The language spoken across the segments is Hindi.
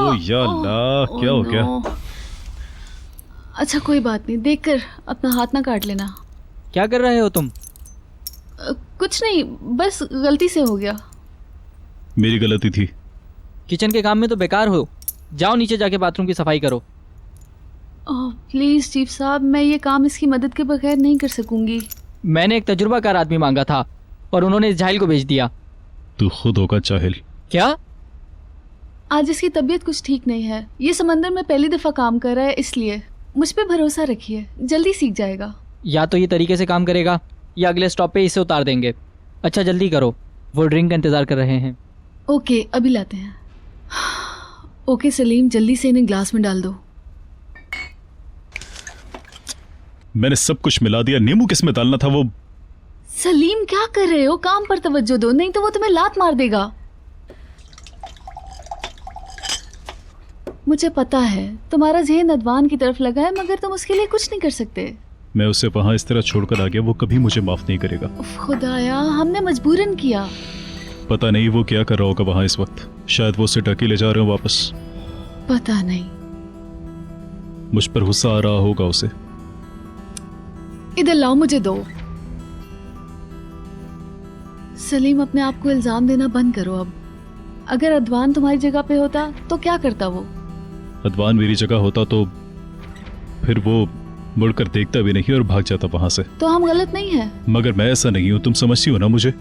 ओ या अल्लाह, क्या हो गया? अच्छा कोई बात नहीं, देखकर अपना हाथ ना काट लेना। क्या कर रहे हो तुम? कुछ नहीं, बस गलती से हो गया। मेरी गलती थी। किचन के काम में तो बेकार हो, जाओ नीचे जाके बाथरूम की सफाई करो। प्लीज चीफ साहब, मैं ये काम इसकी मदद के बगैर नहीं कर सकूंगी। मैंने एक तजुर्बाकार आदमी मांगा था और उन्होंने इस जाहिल को भेज दिया। तू खुद होगा जाहिल। क्या? आज इसकी तबीयत कुछ ठीक नहीं है, ये समंदर में पहली दफा काम कर रहा है, इसलिए मुझ पे भरोसा रखिए, जल्दी सीख जाएगा। या तो ये तरीके से काम करेगा या अगले स्टॉप पे इसे उतार देंगे। अच्छा जल्दी करो, वो ड्रिंक का इंतजार कर रहे हैं। ओके अभी लाते हैं। ओके सलीम, जल्दी से इन्हें ग्लास में डाल दो। मैंने सब कुछ मिला दिया, नींबू किस में डालना था वो? सलीम क्या कर रहे हो, काम पर तवज्जो दो, नहीं तो वो तुम्हें लात मार देगा। मुझे पता है तुम्हारा ज़हन अदवान की तरफ लगा है, मगर तुम उसके लिए कुछ नहीं कर सकते। मैं उसे वहां इस तरह छोड़कर आ गया, वो कभी मुझे माफ नहीं करेगा। खुदाया, हमने मजबूरन किया। पता नहीं वो क्या कर रहा होगा वहां इस वक्त, शायद वो उसे टर्की ले जा रहे हो वापस। पता नहीं। मुझ पर गुस्सा आ रहा होगा उसे। इधर लाओ, मुझे दो। सलीम, अपने आप को इल्जाम देना बंद करो अब। अगर अदवान तुम्हारी जगह पे होता तो क्या करता वो? अदवान मेरी जगह होता तो फिर वो मुड़कर देखता भी नहीं और भाग जाता वहां से। तो हम गलत नहीं है। मगर मैं ऐसा नहीं हूं, तुम समझती हो ना मुझे।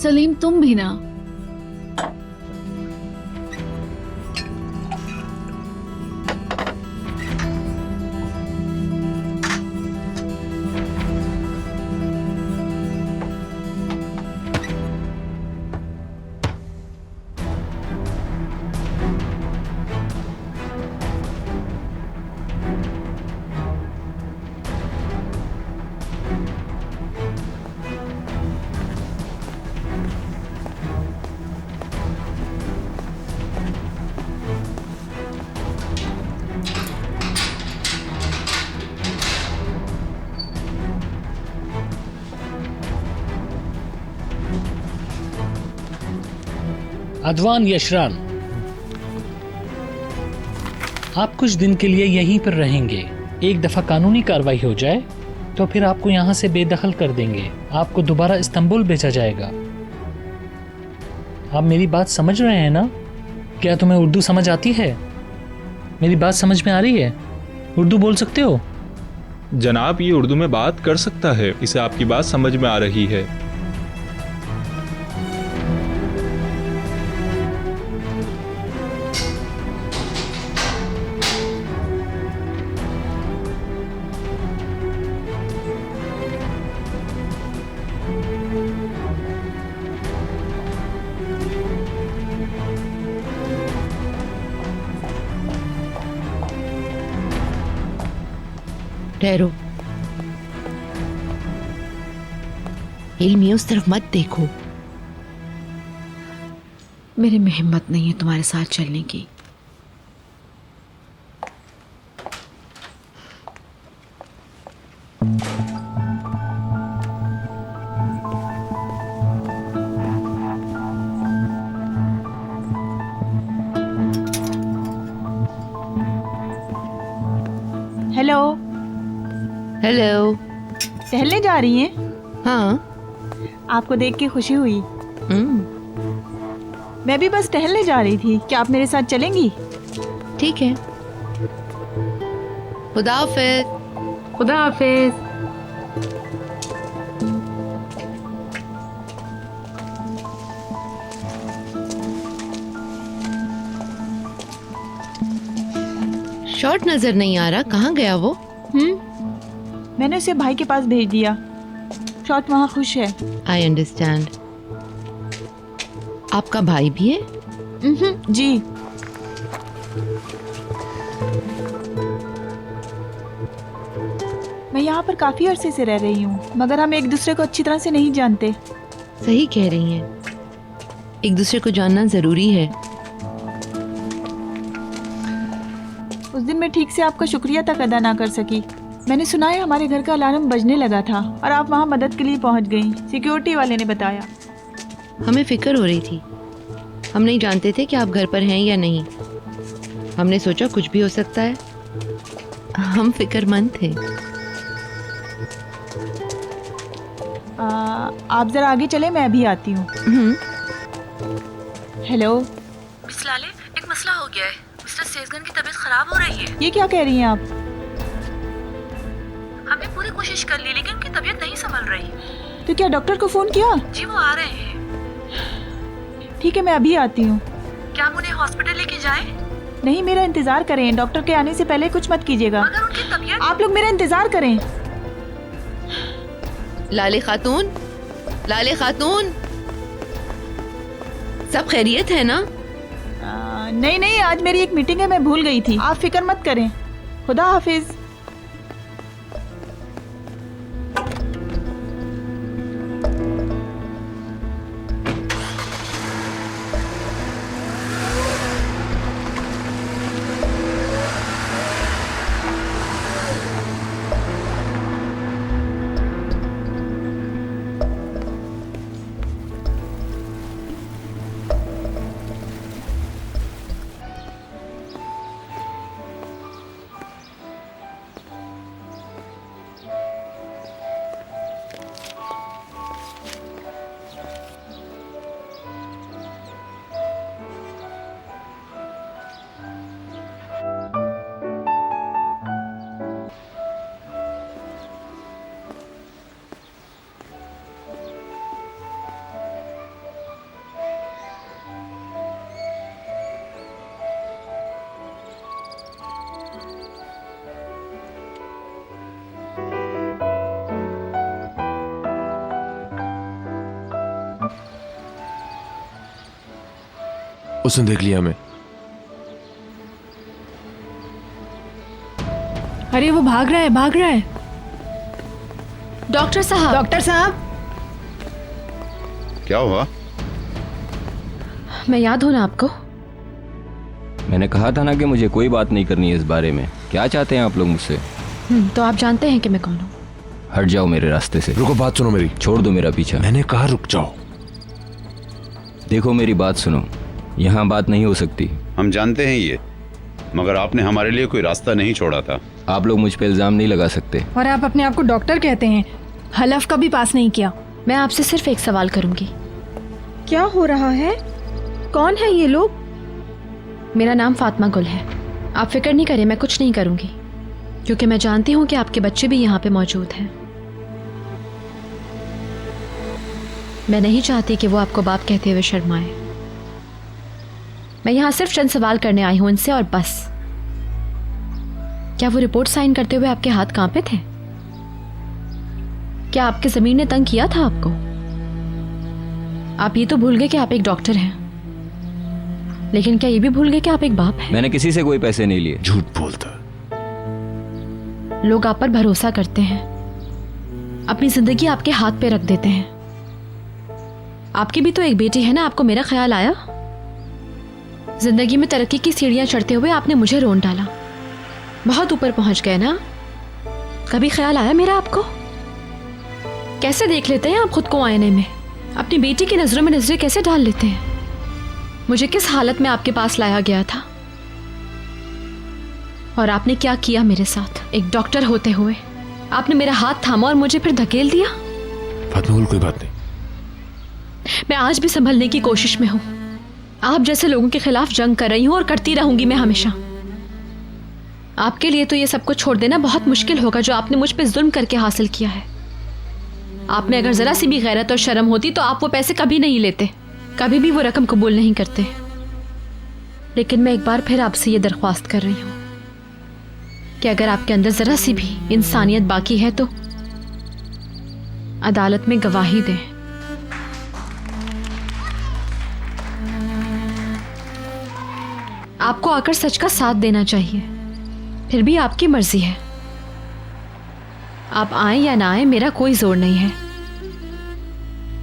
सलीम तुम भी ना। अदवान यशरान, आप कुछ दिन के लिए यहीं पर रहेंगे। एक दफ़ा कानूनी कार्रवाई हो जाए तो फिर आपको यहाँ से बेदखल कर देंगे। आपको दोबारा इस्तांबुल भेजा जाएगा। आप मेरी बात समझ रहे हैं ना? क्या तुम्हें उर्दू समझ आती है? मेरी बात समझ में आ रही है? उर्दू बोल सकते हो? जनाब, ये उर्दू में बात कर सकता है, इसे आपकी बात समझ में आ रही है। ठहरो, इल्मी उस तरफ मत देखो। मेरे में हिम्मत नहीं है तुम्हारे साथ चलने की। हेलो। हेलो। टहलने जा रही हैं? हाँ। आपको देख के खुशी हुई। मैं भी बस टहलने जा रही थी। क्या आप मेरे साथ चलेंगी? ठीक है। खुदा हाफिज। खुदा हाफिज। शॉर्ट नजर नहीं आ रहा, कहाँ गया वो? मैंने उसे भाई के पास भेज दिया। शॉर्ट वहाँ खुश है। I understand. आपका भाई भी है? जी। मैं यहाँ पर काफी अरसे से रह रही हूँ, मगर हम एक दूसरे को अच्छी तरह से नहीं जानते। सही कह रही हैं, एक दूसरे को जानना जरूरी है। उस दिन मैं ठीक से आपका शुक्रिया तक अदा ना कर सकी। मैंने सुना है हमारे घर का अलार्म बजने लगा था और आप वहाँ मदद के लिए पहुँच गई। सिक्योरिटी वाले ने बताया। हमें फिक्र हो रही थी, हम नहीं जानते थे कि आप घर पर हैं या नहीं। हमने सोचा कुछ भी हो सकता है। हम फिक्रमंद थे। आप जरा आगे चले, मैं अभी आती हूँ। हेलो मिस लाले, एक मसला हो गया है। मिस्टर सेजगन की तबीयत खराब हो रही है। ये क्या कह रही हैं आप? हमने पूरी कोशिश कर ली लेकिन उनकी तबीयत नहीं संभल रही। तो क्या डॉक्टर को फोन किया? जी वो आ रहे हैं। ठीक है, मैं अभी आती हूँ। क्या हम उन्हें हॉस्पिटल लेके जाएं? नहीं, मेरा इंतजार करें। डॉक्टर के आने से पहले कुछ मत कीजिएगा। मगर उनकी तबीयत। आप लोग मेरा इंतजार करें। लाले खातून, लाले खातून, सब खैरियत है ना? नहीं नहीं, आज मेरी एक मीटिंग है, मैं भूल गई थी। आप फिक्र मत करें। खुदा हाफिज। उसने देख लिया हमें। अरे वो भाग रहा है, भाग रहा है। डॉक्टर साहब, डॉक्टर साहब, क्या हुआ? मैं याद हूँ ना आपको? मैंने कहा था ना कि मुझे कोई बात नहीं करनी है इस बारे में। क्या चाहते हैं आप लोग मुझसे? तो आप जानते हैं कि मैं कौन हूँ। हट जाओ मेरे रास्ते से। रुको, बात सुनो मेरी। छोड़ दो मेरा पीछा। मैंने कहा रुक जाओ। देखो मेरी बात सुनो, यहाँ बात नहीं हो सकती। हम जानते हैं ये, मगर आपने हमारे लिए कोई रास्ता नहीं छोड़ा था। आप लोग मुझ पे इल्जाम नहीं लगा सकते। और आप अपने आप को डॉक्टर कहते हैं, हलफ का भी पास नहीं किया। मैं आपसे सिर्फ एक सवाल करूंगी। क्या हो रहा है? कौन है ये लोग? मेरा नाम फातिमा गुल है। आप फिक्र नहीं करें, मैं कुछ नहीं करूंगी, क्योंकि मैं जानती हूँ कि आपके बच्चे भी यहाँ पे मौजूद हैं। मैं नहीं चाहती कि वो आपको बाप कहते हुए शर्माए। मैं यहाँ सिर्फ चंद सवाल करने आई हूँ इनसे, और बस। क्या वो रिपोर्ट साइन करते हुए आपके हाथ कांपे थे? क्या आपके जमीर ने तंग किया था आपको? आप ये तो भूल गए कि आप एक डॉक्टर हैं, लेकिन क्या ये भी भूल गए कि आप एक बाप हैं? मैंने किसी से कोई पैसे नहीं लिए। झूठ बोलता। लोग आप पर भरोसा करते हैं, अपनी जिंदगी आपके हाथ पे रख देते हैं। आपकी भी तो एक बेटी है ना। आपको मेरा ख्याल आया? जिंदगी में तरक्की की सीढ़ियां चढ़ते हुए आपने मुझे रोन डाला। बहुत ऊपर पहुंच गए ना। कभी ख्याल आया मेरा आपको? कैसे देख लेते हैं आप खुद को आईने में? अपनी बेटी की नजरों में नजरें कैसे डाल लेते हैं? मुझे किस हालत में आपके पास लाया गया था, और आपने क्या किया मेरे साथ? एक डॉक्टर होते हुए आपने मेरा हाथ थामा और मुझे फिर धकेल दिया। फातिमा गुल, कोई बात नहीं। मैं आज भी संभलने की कोशिश में हूँ। आप जैसे लोगों के खिलाफ जंग कर रही हूँ और करती रहूंगी मैं हमेशा। आपके लिए तो ये सब कुछ छोड़ देना बहुत मुश्किल होगा, जो आपने मुझ पे जुल्म करके हासिल किया है। आप में अगर जरा सी भी गैरत और शर्म होती तो आप वो पैसे कभी नहीं लेते, कभी भी वो रकम कबूल नहीं करते। लेकिन मैं एक बार फिर आपसे ये दरख्वास्त कर रही हूँ कि अगर आपके अंदर जरा सी भी इंसानियत बाकी है तो अदालत में गवाही दें। आपको आकर सच का साथ देना चाहिए, फिर भी आपकी मर्जी है। आप आए या ना आए, मेरा कोई जोर नहीं है।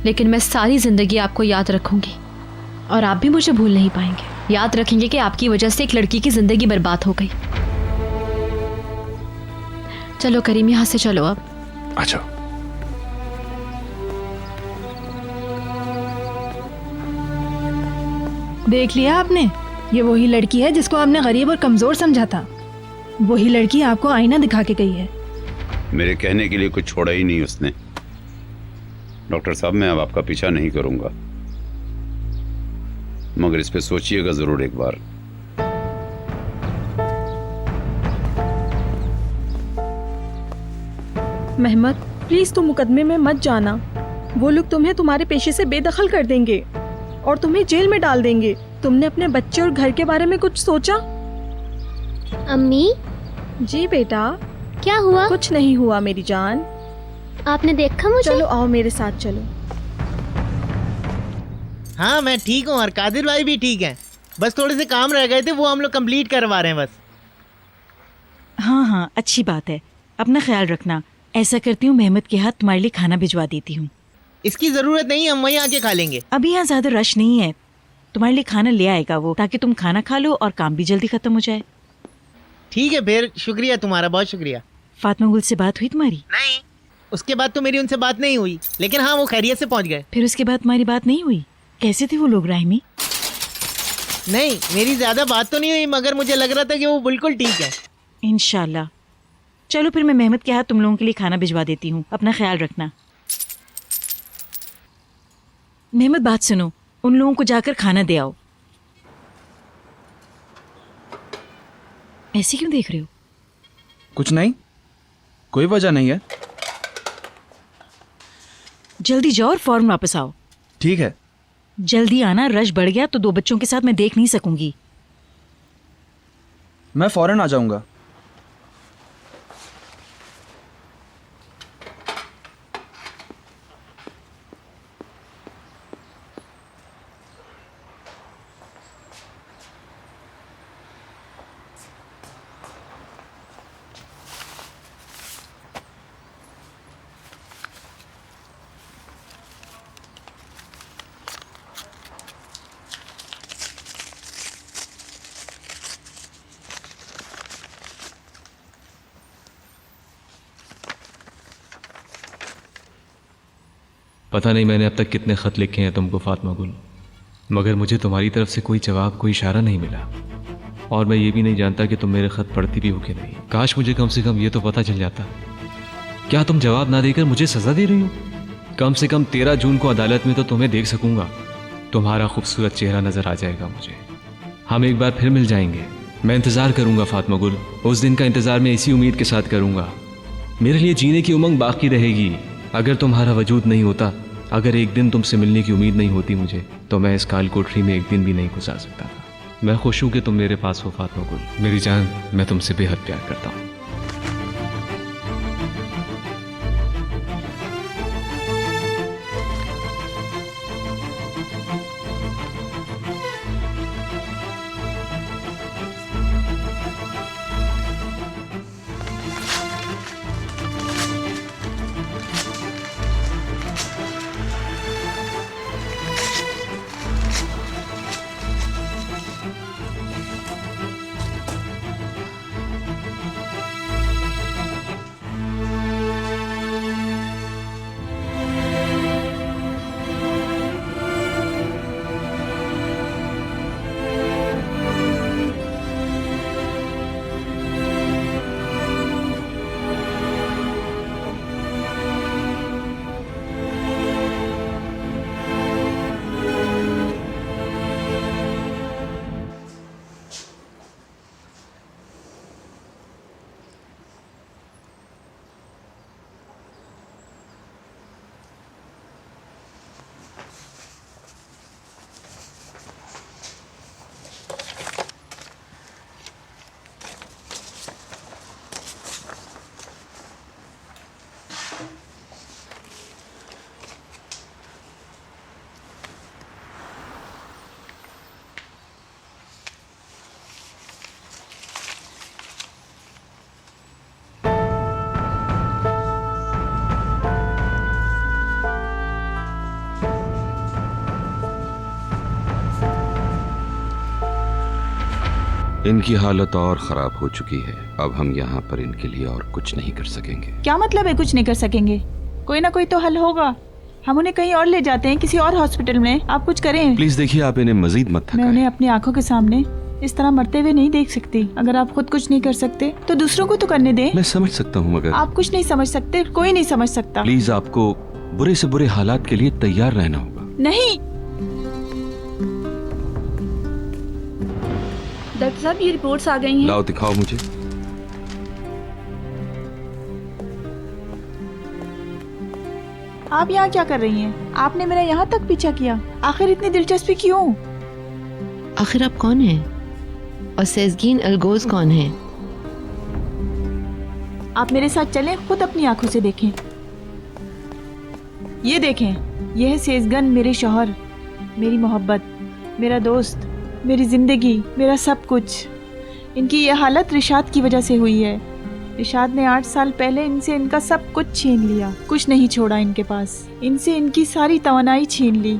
लेकिन मैं सारी जिंदगी आपको याद रखूंगी, और आप भी मुझे भूल नहीं पाएंगे। याद रखेंगे कि आपकी वजह से एक लड़की की जिंदगी बर्बाद हो गई। चलो करीम, यहां से चलो अब। अच्छा। देख लिया आपने? ये वही लड़की है जिसको आपने गरीब और कमजोर समझा था। वही लड़की आपको आईना दिखा के गई है। मेरे कहने के लिए कुछ छोड़ा ही नहीं उसने। डॉक्टर साहब, मैं अब आपका पीछा नहीं करूंगा, मगर इस पे सोचिएगा जरूर एक बार। मेहमत, प्लीज तुम मुकदमे में मत जाना। वो लोग तुम्हें तुम्हारे पेशे से बेदखल कर देंगे और तुम्हें जेल में डाल देंगे। तुमने अपने बच्चे और घर के बारे में कुछ सोचा? अम्मी। जी बेटा। क्या हुआ? कुछ नहीं हुआ मेरी जान। आपने देखा मुझे? चलो आओ मेरे साथ चलो। हाँ मैं ठीक हूँ और कादिर भाई भी ठीक है। बस थोड़े से काम रह गए थे, वो हम लोग कंप्लीट करवा रहे हैं बस। हाँ हाँ अच्छी बात है। अपना ख्याल रखना। ऐसा करती हूँ, मेहमत के हाथ तुम्हारे लिए खाना भिजवा देती हूँ। इसकी जरूरत नहीं, हम वहीं आके खा लेंगे। अभी यहाँ ज्यादा रश नहीं है, तुम्हारे लिए खाना ले आएगा वो, ताकि तुम खाना खा लो और काम भी जल्दी खत्म हो जाए। ठीक है फिर, शुक्रिया तुम्हारा, बहुत शुक्रिया। फातिमा गुल से बात हुई तुम्हारी? नहीं, उसके बाद तो मेरी उनसे बात नहीं हुई, लेकिन हाँ वो खैरियत से पहुंच गए। फिर उसके बाद तुम्हारी बात नहीं हुई? कैसे थे वो लोग राहिमी? नहीं, मेरी ज्यादा बात तो नहीं हुई, मगर मुझे लग रहा था कि वो बिल्कुल ठीक है। इंशाल्लाह। चलो फिर मैं मेहमत के हाथ तुम लोगों के लिए खाना भिजवा देती हूँ। अपना ख्याल रखना। मेहमत बात सुनो, उन लोगों को जाकर खाना दे आओ। ऐसे क्यों देख रहे हो? कुछ नहीं, कोई वजह नहीं है। जल्दी जाओ और फौरन वापस आओ। ठीक है। जल्दी आना, रश बढ़ गया तो 2 बच्चों के साथ मैं देख नहीं सकूंगी। मैं फौरन आ जाऊंगा। पता नहीं मैंने अब तक कितने ख़त लिखे हैं तुमको फातिमा गुल, मगर मुझे तुम्हारी तरफ से कोई जवाब, कोई इशारा नहीं मिला। और मैं ये भी नहीं जानता कि तुम मेरे ख़त पढ़ती भी हो कि नहीं। काश मुझे कम से कम ये तो पता चल जाता। क्या तुम जवाब ना देकर मुझे सज़ा दे रही हो? कम से कम 13 जून को अदालत में तो तुम्हें देख सकूंगा, तुम्हारा खूबसूरत चेहरा नज़र आ जाएगा मुझे। हम एक बार फिर मिल जाएंगे। मैं इंतज़ार करूंगा फातिमा गुल, उस दिन का इंतज़ार मैं इसी उम्मीद के साथ करूंगा। मेरे लिए जीने की उमंग बाकी रहेगी। अगर तुम्हारा वजूद नहीं होता, अगर एक दिन तुमसे मिलने की उम्मीद नहीं होती मुझे, तो मैं इस काल कोठरी में एक दिन भी नहीं गुजार सकता था। मैं खुश हूं कि तुम मेरे पास हो फातिमा गुल। मेरी जान, मैं तुमसे बेहद प्यार करता हूं। इनकी हालत और ख़राब हो चुकी है। अब हम यहाँ पर इनके लिए और कुछ नहीं कर सकेंगे। क्या मतलब है कुछ नहीं कर सकेंगे? कोई ना कोई तो हल होगा। हम उन्हें कहीं और ले जाते हैं, किसी और हॉस्पिटल में। आप कुछ करें। प्लीज देखिए, आप इन्हें मजीद मत थकाएं। मैं उन्हें अपनी आंखों के सामने इस तरह मरते हुए नहीं देख सकती। अगर आप खुद कुछ नहीं कर सकते तो दूसरों को तो करने दें। मैं समझ सकता हूँ मगर आप कुछ नहीं समझ सकते, कोई नहीं समझ सकता। प्लीज आपको बुरे से बुरे हालात के लिए तैयार रहना होगा। नहीं डॉक्टर साहब, ये रिपोर्ट्स आ गई हैं। लाओ दिखाओ मुझे। आप यहाँ क्या कर रही हैं? आपने मेरा यहाँ तक पीछा किया, आखिर इतनी दिलचस्पी क्यों? आखिर आप कौन हैं और सेज़गीन अलगोज कौन है? आप मेरे साथ चलें, खुद अपनी आंखों से देखें। ये देखें, यह है सेज़गन, मेरे शौहर, मेरी मोहब्बत, मेरा दोस्त, मेरी जिंदगी, मेरा सब कुछ। इनकी यह हालत रिशाद की वजह से हुई है। रिशाद ने 8 साल पहले इनसे इनका सब कुछ छीन लिया, कुछ नहीं छोड़ा इनके पास। इनसे इनकी सारी तवानाई छीन ली।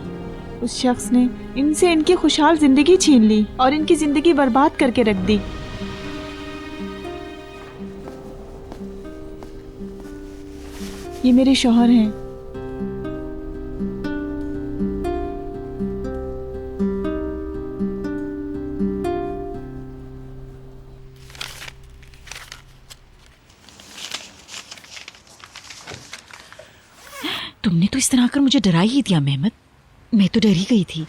उस शख्स ने इनसे इनकी खुशहाल जिंदगी छीन ली और इनकी जिंदगी बर्बाद करके रख दी। ये मेरे शौहर हैं। तुमने तो इस तरह कर मुझे डरा ही दिया मेहमत। मैं तो डर ही गई थी।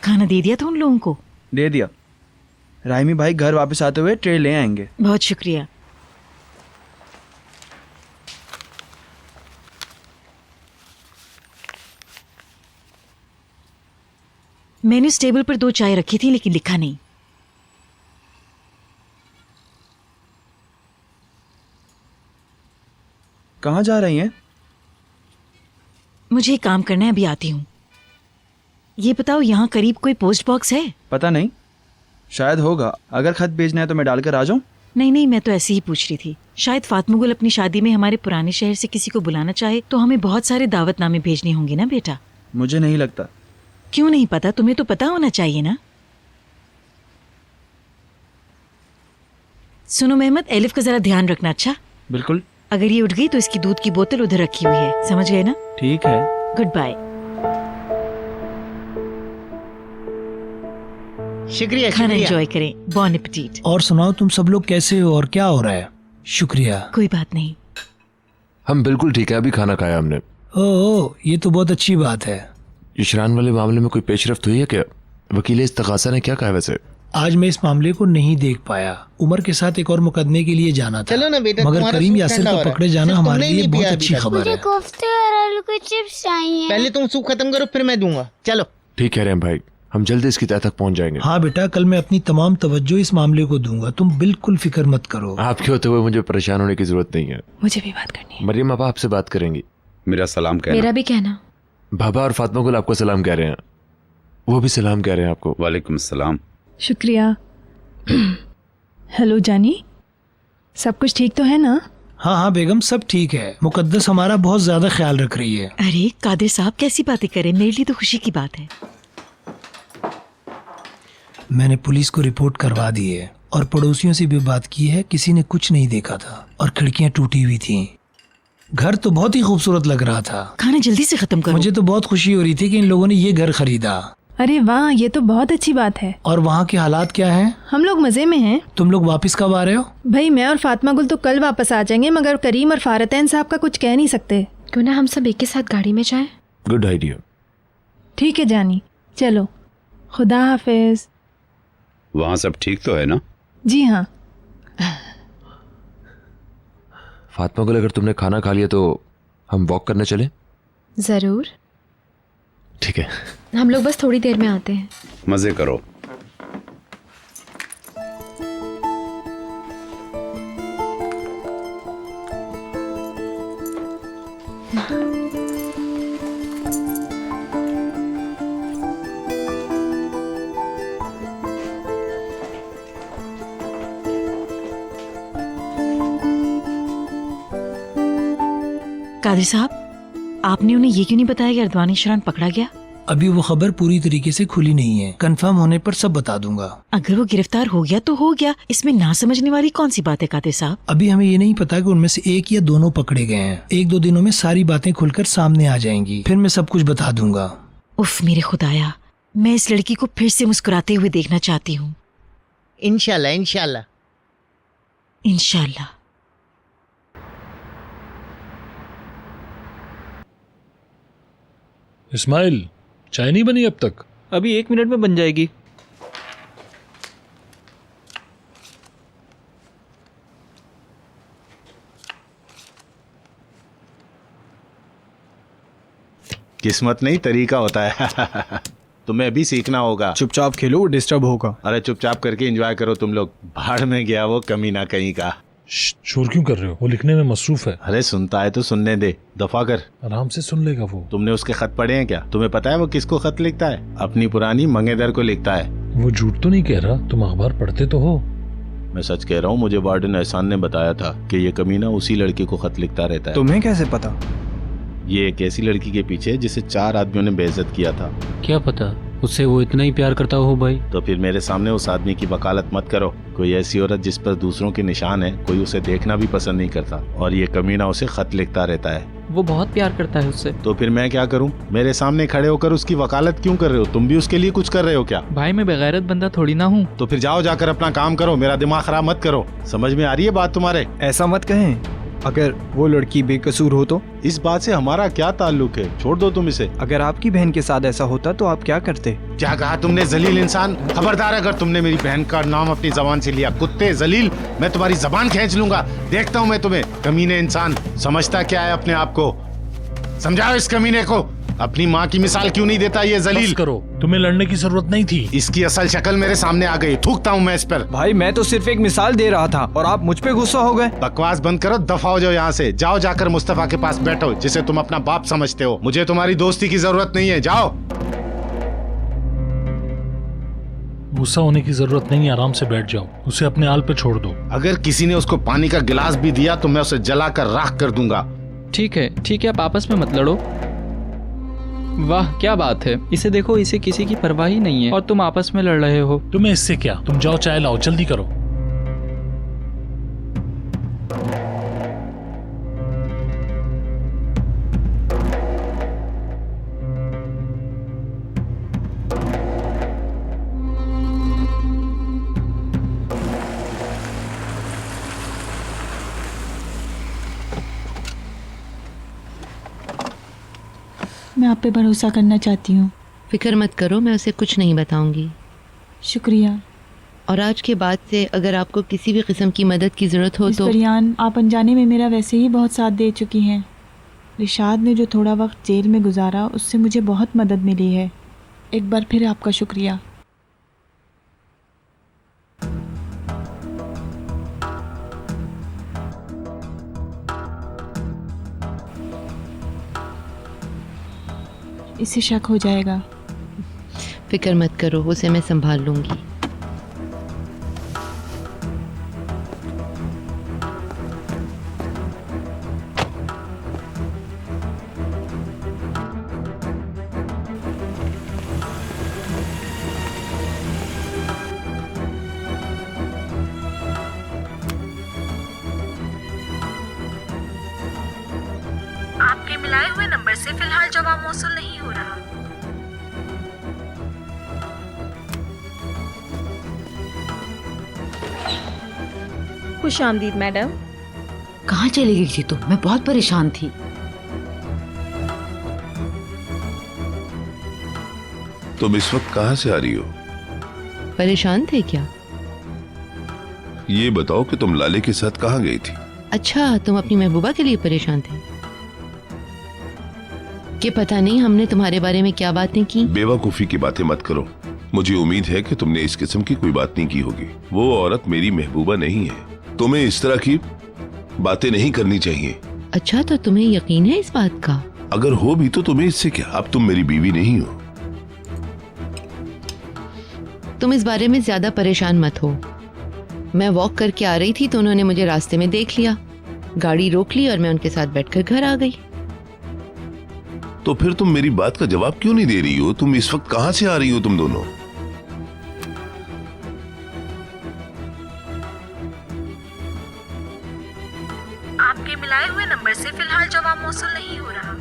खाना दे दिया था उन लोगों को? दे दिया। राइमी भाई घर वापस आते हुए ट्रे ले आएंगे। बहुत शुक्रिया। मैंने उस टेबल पर 2 चाय रखी थी लेकिन लिखा नहीं। कहाँ जा रही हैं? मुझे एक काम करना है, अभी आती हूँ। ये बताओ यहाँ करीब कोई पोस्ट बॉक्स है? पता नहीं, शायद होगा। अगर खत भेजना है तो मैं डालकर आ जाऊं? नहीं, मैं तो ऐसे ही पूछ रही थी। शायद फातिमा गुल अपनी शादी में हमारे पुराने शहर से किसी को बुलाना चाहे तो हमें बहुत सारे दावतनामे भेजने होंगे ना बेटा? मुझे नहीं लगता। क्यों नहीं पता? तुम्हें तो पता होना चाहिए ना। सुनो मेहमत, एलिफ का जरा ध्यान रखना। अच्छा? बिल्कुल। अगर ये उठ गई तो इसकी दूध की बोतल उधर रखी हुई है, समझ गए ना? ठीक है। Good bye. शुक्रिया। खाना एंजॉय करें। बॉन एपेटिट। और सुनाओ, तुम सब लोग कैसे हो और क्या हो रहा है? शुक्रिया। कोई बात नहीं। हम बिल्कुल ठीक है, अभी खाना खाया हमने। ओह, ये तो बहुत अच्छी बात है। इशरान वाले मामले में कोई पेशरफ्त हुई है क्या? वकील इस्तगासा ने क्या कहा वैसे? आज मैं इस मामले को नहीं देख पाया। उमर के साथ एक और मुकदमे के लिए जाना था। चलो ना बेटा, मगर तुम्हारा करीम सूप यासिर ठंडा का हो रहा है। पकड़े जाना सिर्फ हमारे तुमने लिए नहीं बहुत पिया अच्छी अभी तक। खबर है। कोफ्ते और आलू के चिप्स चाहिए। पहले तुम सूप खत्म करो, फिर मैं दूंगा। चलो। ठीक कह रहे हैं भाई, हम जल्दी इसकी तह तक पहुंच जाएंगे। हाँ बेटा, कल मैं अपनी तमाम तवज्जो इस मामले को दूंगा, तुम बिल्कुल फिक्र मत करो। आपके होते हुए मुझे परेशान होने की जरूरत नहीं है। मुझे भी बात करनी है। मरियम अब आपसे बात करेंगी। मेरा सलाम कहना। मेरा भी कहना। बाबा और फातिमा गुल आपको सलाम कह रहे हैं। वो भी सलाम कह रहे हैं आपको। वालेकुम सलाम। शुक्रिया। हेलो जानी, सब कुछ ठीक तो है ना? हाँ हाँ बेगम, सब ठीक है। मुकद्दस हमारा बहुत ज्यादा ख्याल रख रही है। अरे कादिर साहब, कैसी बातें करें, मेरे लिए तो खुशी की बात है। मैंने पुलिस को रिपोर्ट करवा दी है और पड़ोसियों से भी बात की है। किसी ने कुछ नहीं देखा था और खिड़कियां टूटी हुई थीं। घर तो बहुत ही खूबसूरत लग रहा था। खाना जल्दी से खत्म करो। मुझे तो बहुत खुशी हो रही थी कि इन लोगों ने ये घर खरीदा। अरे वाह, ये तो बहुत अच्छी बात है। और वहाँ के हालात क्या हैं? हम लोग मजे में हैं। तुम लोग वापस कब आ रहे हो? भाई मैं और फातिमा गुल तो कल वापस आ जाएंगे, मगर करीम और फारतैन साहब का कुछ कह नहीं सकते। क्यों ना हम सब एक के साथ गाड़ी में जाएं? Good idea. ठीक है जानी, चलो। खुदा हाफिज। वहाँ सब ठीक तो है ना? जी हाँ। फातिमा गुल, अगर तुमने खाना खा लिया तो हम वॉक करने चले? जरूर। ठीक है। हम लोग बस थोड़ी देर में आते हैं। मजे करो। कादिर साहब, आपने उन्हें ये क्यों नहीं बताया कि अर्दवान इशरान पकड़ा गया? अभी वो खबर पूरी तरीके से खुली नहीं है। कंफर्म होने पर सब बता दूंगा। अगर वो गिरफ्तार हो गया तो हो गया, इसमें ना समझने वाली कौन सी बात है कादिर साहब? अभी हमें ये नहीं पता कि उनमें से एक या दोनों पकड़े गए हैं। 1-2 दिनों में सारी बातें खुलकर सामने आ जाएंगी, फिर मैं सब कुछ बता दूंगा। उफ मेरे खुदाया, मैं इस लड़की को फिर से मुस्कुराते हुए देखना चाहती हूँ। इंशाल्लाह इंशाल्लाह। इंशाल्लाह। इस्माइल, चाय नहीं बनी अब तक? अभी 1 मिनट में बन जाएगी। किस्मत नहीं तरीका होता है। तुम्हें अभी सीखना होगा। चुपचाप खेलो, डिस्टर्ब होगा। अरे चुपचाप करके एंजॉय करो तुम लोग। भाड़ में गया वो कमीना कहीं का। शोर क्यों कर रहे हो? वो लिखने में मसरूफ है। अरे सुनता है तो सुनने दे, दफा कर। आराम से सुन लेगा वो। तुमने उसके खत पढ़े हैं क्या? तुम्हें पता है वो किसको खत लिखता है? अपनी पुरानी मंगेदर को लिखता है। वो झूठ तो नहीं कह रहा? तुम अखबार पढ़ते तो हो। मैं सच कह रहा हूँ, मुझे वार्डन एहसान ने बताया था कि ये कमीना उसी लड़के को खत लिखता रहता है। तुम्हें कैसे पता? ये एक ऐसी लड़की के पीछे जिसे 4 आदमियों ने बेइज्जत किया था। क्या पता उससे वो इतना ही प्यार करता हो भाई। तो फिर मेरे सामने उस आदमी की वकालत मत करो। कोई ऐसी औरत जिस पर दूसरों के निशान है, कोई उसे देखना भी पसंद नहीं करता, और ये कमीना उसे खत लिखता रहता है। वो बहुत प्यार करता है उससे। तो फिर मैं क्या करूं? मेरे सामने खड़े होकर उसकी वकालत क्यों कर रहे हो? तुम भी उसके लिए कुछ कर रहे हो क्या? भाई मैं बेगैरत बंदा थोड़ी ना हूँ। तो फिर जाओ, जाकर अपना काम करो, मेरा दिमाग खराब मत करो। समझ में आ रही है बात तुम्हारे? ऐसा मत कहें। अगर वो लड़की बेकसूर हो तो? इस बात से हमारा क्या ताल्लुक है? छोड़ दो तुम इसे। अगर आपकी बहन के साथ ऐसा होता तो आप क्या करते? क्या कहा तुमने जलील इंसान? खबरदार अगर तुमने मेरी बहन का नाम अपनी जबान से लिया। कुत्ते जलील, मैं तुम्हारी जबान खींच लूंगा। देखता हूँ मैं तुम्हें। कमीने इंसान, समझता क्या है अपने आप को? समझाओ इस कमीने को। अपनी माँ की मिसाल क्यों नहीं देता ये जलील? बस करो, तुम्हें लड़ने की जरूरत नहीं थी। इसकी असल शक्ल मेरे सामने आ गई। थूकता हूँ मैं इस पर। भाई मैं तो सिर्फ एक मिसाल दे रहा था और आप मुझ पे गुस्सा हो गए। बकवास बंद करो, दफा हो जाओ यहाँ से। जाओ, जाकर मुस्तफा के पास बैठो, जिसे तुम अपना बाप समझते हो। मुझे तुम्हारी दोस्ती की जरूरत नहीं है। जाओ। गुस्सा होने की जरूरत नहीं है, आराम से बैठ जाओ। उसे अपने हाल पे छोड़ दो। अगर किसी ने उसको पानी का गिलास भी दिया तो मैं उसे जलाकर राख कर दूंगा। ठीक है, आप आपस में मत लड़ो। वाह क्या बात है। इसे देखो, इसे किसी की परवाह ही नहीं है और तुम आपस में लड़ रहे हो। तुम्हें इससे क्या? तुम जाओ चाय लाओ, जल्दी करो। मैं आप पे भरोसा करना चाहती हूँ। फिक्र मत करो, मैं उसे कुछ नहीं बताऊंगी। शुक्रिया। और आज के बाद से अगर आपको किसी भी किस्म की मदद की ज़रूरत हो तो परियान, आप अनजाने में मेरा वैसे ही बहुत साथ दे चुकी हैं। रिशाद ने जो थोड़ा वक्त जेल में गुजारा, उससे मुझे बहुत मदद मिली है। एक बार फिर आपका शुक्रिया। इसे शक हो जाएगा। फिक्र मत करो, उसे मैं संभाल लूंगी। आपके मिलाए हुए नंबर से फिलहाल जवाब मौसूल नहीं हो रहा। खुश आमदीद मैडम। कहाँ चली गई थी तुम? मैं बहुत परेशान थी। तुम इस वक्त कहाँ से आ रही हो? परेशान थे क्या? ये बताओ कि तुम लाले के साथ कहाँ गई थी? अच्छा, तुम अपनी महबूबा के लिए परेशान थे? कि पता नहीं हमने तुम्हारे बारे में क्या बातें की। बेवकूफी की बातें मत करो। मुझे उम्मीद है कि तुमने इस किस्म की कोई बात नहीं की होगी। वो औरत मेरी महबूबा नहीं है। तुम्हें इस तरह की बातें नहीं करनी चाहिए। अच्छा, तो तुम्हें यकीन है इस बात का? अगर हो भी तो तुम्हें इससे क्या? अब तुम मेरी बीवी नहीं हो। तुम इस बारे में ज्यादा परेशान मत हो। मैं वॉक करके आ रही थी तो उन्होंने मुझे रास्ते में देख लिया, गाड़ी रोक ली और मैं उनके साथ बैठकर घर आ गई। तो फिर तुम मेरी बात का जवाब क्यों नहीं दे रही हो? तुम इस वक्त कहाँ से आ रही हो तुम दोनों? आपके मिलाए हुए नंबर से फिलहाल जवाब मौसूल नहीं हो रहा।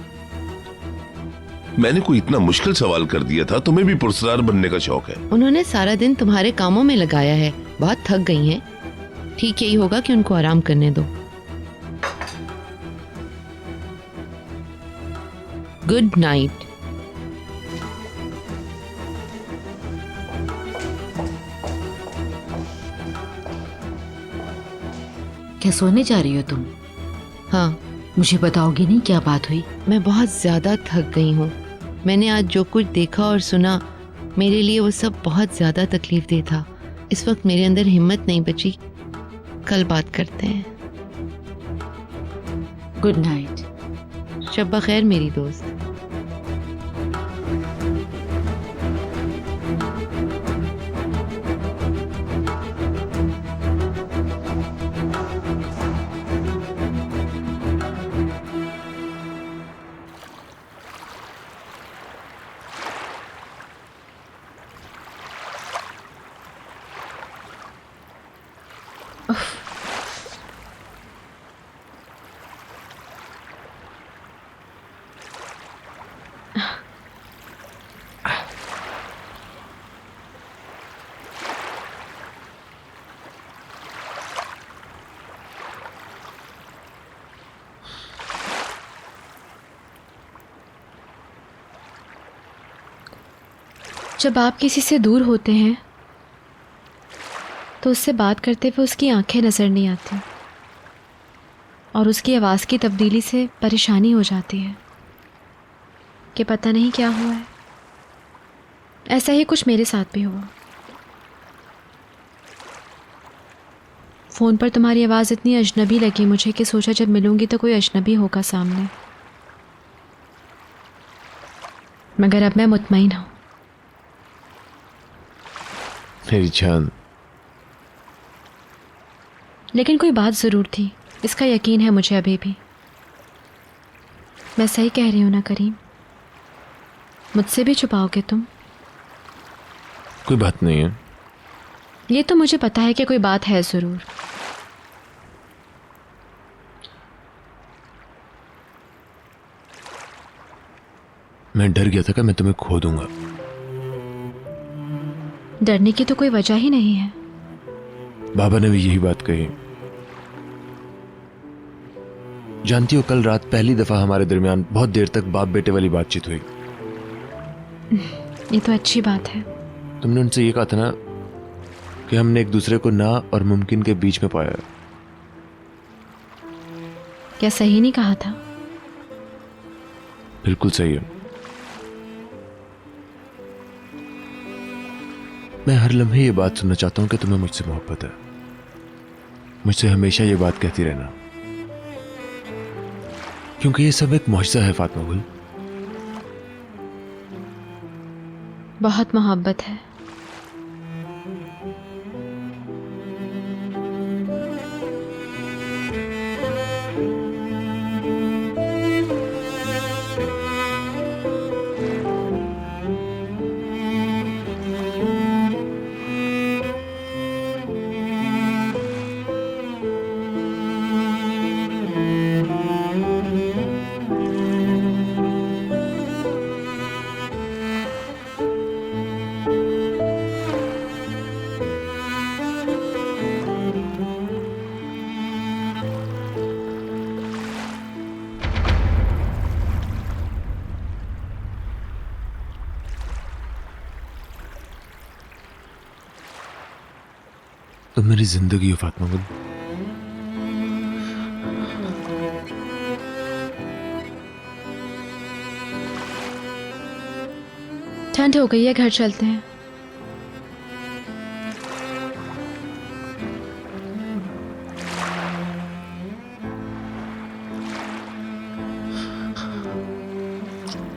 मैंने कोई इतना मुश्किल सवाल कर दिया था? तुम्हें भी पुरस्कार बनने का शौक है? उन्होंने सारा दिन तुम्हारे कामों में लगाया है, बहुत थक गई हैं। ठीक यही होगा कि उनको आराम करने दो। Good night. क्या सोने जा रही हो तुम? हाँ। मुझे बताओगी नहीं क्या बात हुई? मैं बहुत ज्यादा थक गई हूँ। मैंने आज जो कुछ देखा और सुना, मेरे लिए वो सब बहुत ज्यादा तकलीफ दे था। इस वक्त मेरे अंदर हिम्मत नहीं बची। कल बात करते हैं। Good night. शब्बा खैर मेरी दोस्त। जब आप किसी से दूर होते हैं तो उससे बात करते हुए उसकी आंखें नज़र नहीं आती और उसकी आवाज़ की तब्दीली से परेशानी हो जाती है कि पता नहीं क्या हुआ है। ऐसा ही कुछ मेरे साथ भी हुआ। फ़ोन पर तुम्हारी आवाज़ इतनी अजनबी लगी मुझे कि सोचा जब मिलूंगी तो कोई अजनबी होगा सामने, मगर अब मैं मुतमईन हूँ। मेरी जान, लेकिन कोई बात ज़रूर थी, इसका यकीन है मुझे अभी भी। मैं सही कह रही हूँ ना करीम? मुझसे भी छुपाओगे तुम? कोई बात नहीं है। ये तो मुझे पता है कि कोई बात है ज़रूर। मैं डर गया था कि मैं तुम्हें खो दूंगा। डरने की तो कोई वजह ही नहीं है। बाबा ने भी यही बात कही। जानती हो, कल रात पहली दफा हमारे दरमियान बहुत देर तक बाप बेटे वाली बातचीत हुई। ये तो अच्छी बात है। तुमने उनसे ये कहा था ना कि हमने एक दूसरे को ना और मुमकिन के बीच में पाया। क्या सही नहीं कहा था? बिल्कुल सही है। मैं हर लम्हे ये बात सुनना चाहता हूं कि तुम्हें मुझसे मोहब्बत है। मुझसे हमेशा ये बात कहती रहना, क्योंकि ये सब एक मौजज़ा है फातिमा गुल। बहुत मोहब्बत है। तुम मेरी जिंदगी हो फातिमा गुल। ठंड हो गई है, घर चलते हैं।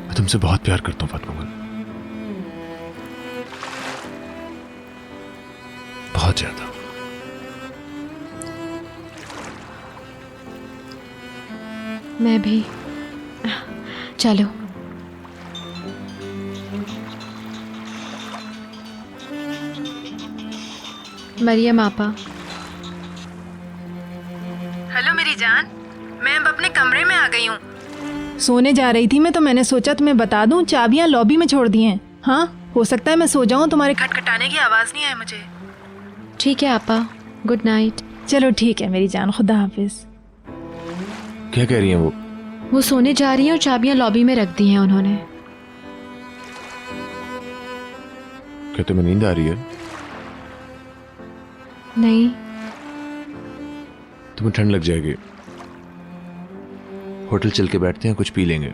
मैं तुमसे बहुत प्यार करता हूँ फातिमा गुल, बहुत ज्यादा। मैं भी। चलो। मरियम आपा। हेलो मेरी जान, मैं अब अपने कमरे में आ गई हूँ। सोने जा रही थी मैं तो मैंने सोचा तुम्हें बता दूं, चाबियां लॉबी में छोड़ दी हैं। हाँ, हो सकता है मैं सो जाऊं, तुम्हारे खटखटाने की आवाज़ नहीं आए मुझे। ठीक है आपा, गुड नाइट। चलो ठीक है मेरी जान, खुदा हाफिज। क्या कह रही हैं वो सोने जा रही हैं और चाबियां लॉबी में रख दी हैं उन्होंने। क्या तुम्हें नींद आ रही है? नहीं। तुम्हें ठंड लग जाएगी, होटल चल के बैठते हैं, कुछ पी लेंगे।